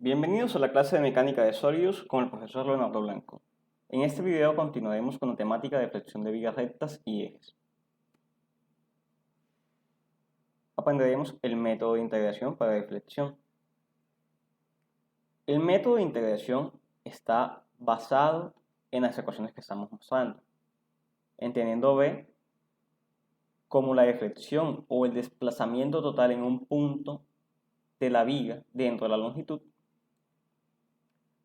Bienvenidos a la clase de mecánica de sólidos con el profesor Leonardo Blanco. En este video continuaremos con la temática de flexión de vigas rectas y ejes. Aprenderemos el método de integración para deflexión. El método de integración está basado en las ecuaciones que estamos mostrando, entendiendo B como la deflexión o el desplazamiento total en un punto de la viga dentro de la longitud.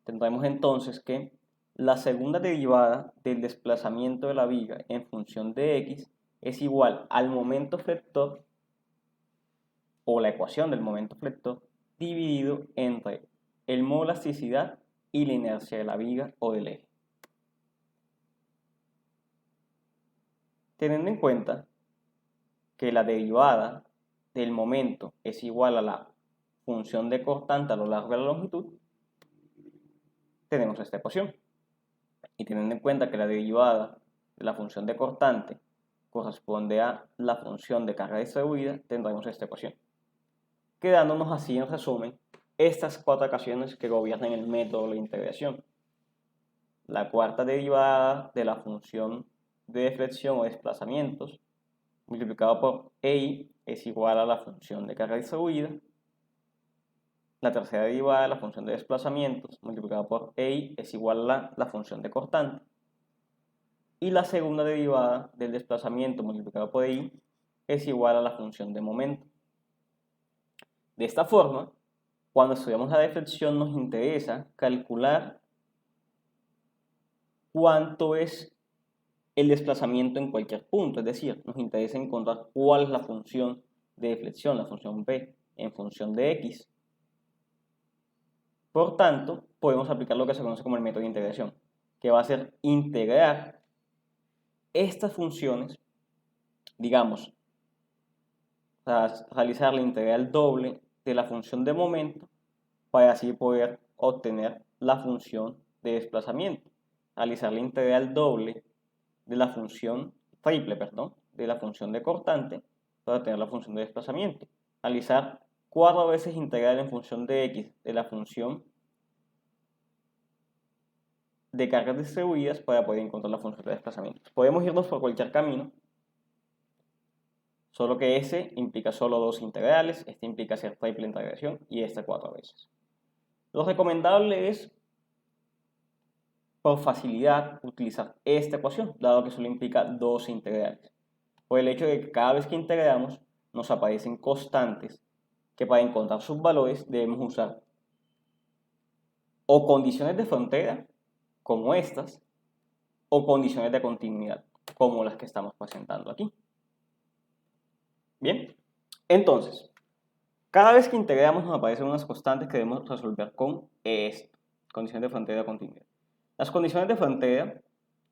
Tendremos entonces que la segunda derivada del desplazamiento de la viga en función de x es igual al momento flector o la ecuación del momento flector dividido entre el modo elasticidad y la inercia de la viga o del eje. Teniendo en cuenta que la derivada del momento es igual a la función de cortante a lo largo de la longitud, tenemos esta ecuación. Y teniendo en cuenta que la derivada de la función de cortante corresponde a la función de carga distribuida, tendremos esta ecuación. Quedándonos así en resumen estas cuatro ecuaciones que gobiernan el método de integración. La cuarta derivada de la función de deflexión o desplazamientos multiplicado por EI es igual a la función de carga distribuida. La tercera derivada de la función de desplazamientos multiplicada por EI es igual a la función de cortante. Y la segunda derivada del desplazamiento multiplicado por EI es igual a la función de momento. De esta forma, cuando estudiamos la deflexión nos interesa calcular cuánto es el desplazamiento en cualquier punto, es decir, nos interesa encontrar cuál es la función de deflexión, la función P, en función de X. Por tanto, podemos aplicar lo que se conoce como el método de integración, que va a ser integrar estas funciones, digamos, realizar la integral doble de la función de momento para así poder obtener la función de desplazamiento. Realizar la integral doble de la función triple, de la función de cortante para obtener la función de desplazamiento. Realizar 4 veces integral en función de x de la función de cargas distribuidas para poder encontrar la función de desplazamiento. Podemos irnos por cualquier camino, solo que ese implica solo 2 integrales, este implica hacer triple integración y este 4 veces. Lo recomendable es, por facilidad, utilizar esta ecuación, dado que solo implica 2 integrales. Por el hecho de que cada vez que integramos nos aparecen constantes que para encontrar sus valores debemos usar o condiciones de frontera, como estas, o condiciones de continuidad, como las que estamos presentando aquí. Bien, entonces, cada vez que integramos nos aparecen unas constantes que debemos resolver con esto, condiciones de frontera de continuidad. Las condiciones de frontera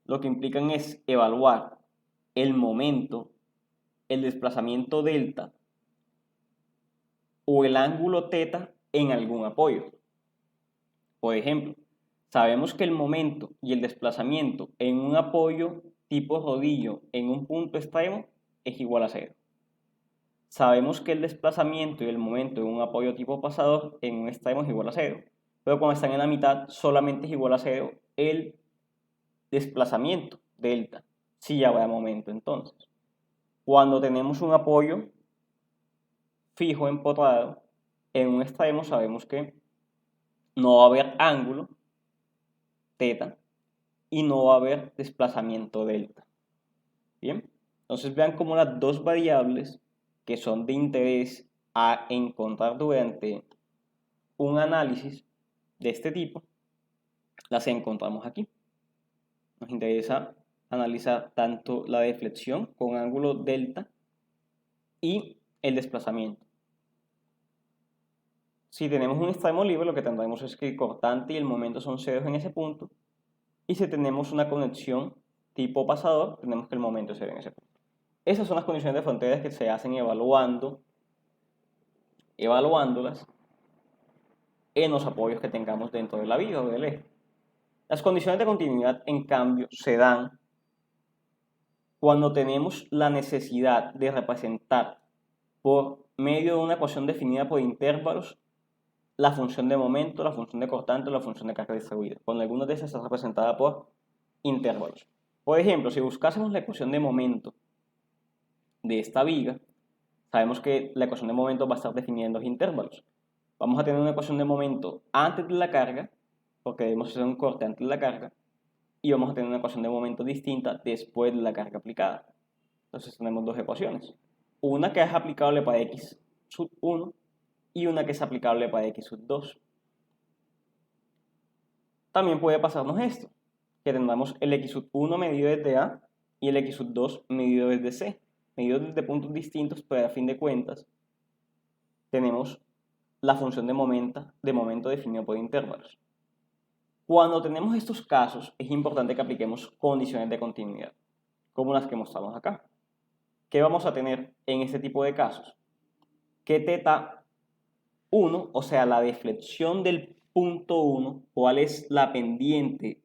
lo que implican es evaluar el momento, el desplazamiento delta o el ángulo θ en algún apoyo. Por ejemplo, sabemos que el momento y el desplazamiento en un apoyo tipo rodillo en un punto extremo es igual a 0. Sabemos que el desplazamiento y el momento en un apoyo tipo pasador en un extremo es igual a 0. Pero cuando están en la mitad solamente es igual a 0 el desplazamiento delta, si habrá momento entonces. Cuando tenemos un apoyo fijo empotrado en un extremo sabemos que no va a haber ángulo θ y no va a haber desplazamiento delta. Bien, entonces vean cómo las dos variables que son de interés a encontrar durante un análisis de este tipo las encontramos aquí. Nos interesa analizar tanto la deflexión con ángulo delta y el desplazamiento. Si tenemos un extremo libre, lo que tendremos es que el cortante y el momento son ceros en ese punto. Y si tenemos una conexión tipo pasador, tenemos que el momento es cero en ese punto. Esas son las condiciones de frontera que se hacen evaluándolas en los apoyos que tengamos dentro de la viga o del eje. Las condiciones de continuidad, en cambio, se dan cuando tenemos la necesidad de representar por medio de una ecuación definida por intervalos la función de momento, la función de cortante o la función de carga distribuida, cuando alguna de esas está representada por intervalos. Por ejemplo, si buscásemos la ecuación de momento de esta viga, sabemos que la ecuación de momento va a estar definida en dos intervalos. Vamos a tener una ecuación de momento antes de la carga, porque debemos hacer un corte antes de la carga, y vamos a tener una ecuación de momento distinta después de la carga aplicada. Entonces tenemos dos ecuaciones. Una que es aplicable para x sub 1 y una que es aplicable para x sub 2. También puede pasarnos esto, que tengamos el x sub 1 medido desde A y el x sub 2 medido desde C, medido desde puntos distintos, pero a fin de cuentas tenemos la función de momento definida por intervalos. Cuando tenemos estos casos, es importante que apliquemos condiciones de continuidad, como las que mostramos acá. ¿Qué vamos a tener en este tipo de casos? Que teta 1, o sea, la deflexión del punto 1, cuál es la pendiente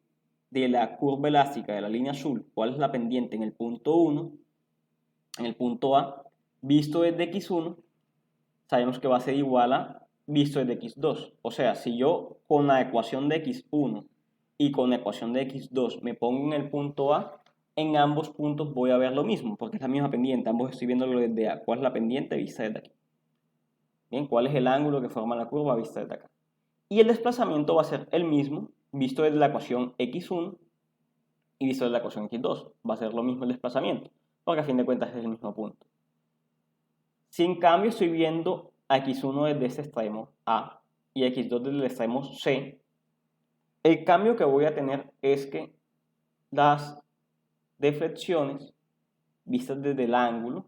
de la curva elástica de la línea azul, cuál es la pendiente en el punto 1, en el punto A, visto desde x1, sabemos que va a ser igual a visto desde x2. O sea, si yo con la ecuación de x1 y con la ecuación de x2 me pongo en el punto A, en ambos puntos voy a ver lo mismo, porque es la misma pendiente, ambos estoy viéndolo desde A. ¿Cuál es la pendiente vista desde aquí? Bien, ¿cuál es el ángulo que forma la curva vista desde acá? Y el desplazamiento va a ser el mismo, visto desde la ecuación x1 y visto desde la ecuación x2. Va a ser lo mismo el desplazamiento, porque a fin de cuentas es el mismo punto. Si en cambio estoy viendo a x1 desde este extremo A y a x2 desde el extremo C, el cambio que voy a tener es que las deflexiones vistas desde el ángulo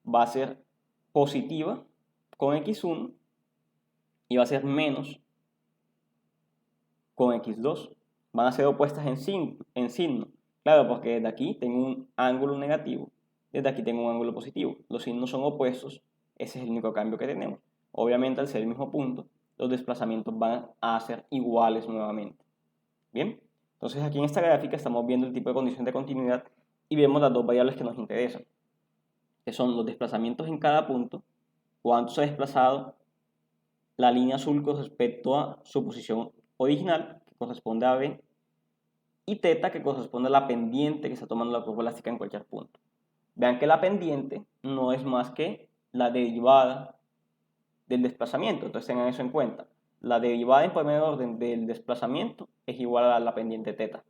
va a ser positiva con x1 y va a ser menos con x2. Van a ser opuestas en signo. Claro, porque desde aquí tengo un ángulo negativo, desde aquí tengo un ángulo positivo. Los signos son opuestos, ese es el único cambio que tenemos. Obviamente, al ser el mismo punto, los desplazamientos van a ser iguales nuevamente. Bien, entonces aquí en esta gráfica estamos viendo el tipo de condición de continuidad y vemos las dos variables que nos interesan, que son los desplazamientos en cada punto, cuánto se ha desplazado la línea azul con respecto a su posición original, que corresponde a B, y teta, que corresponde a la pendiente que está tomando la curva elástica en cualquier punto. Vean que la pendiente no es más que la derivada del desplazamiento, entonces tengan eso en cuenta. La derivada en primer orden del desplazamiento es igual a la pendiente teta.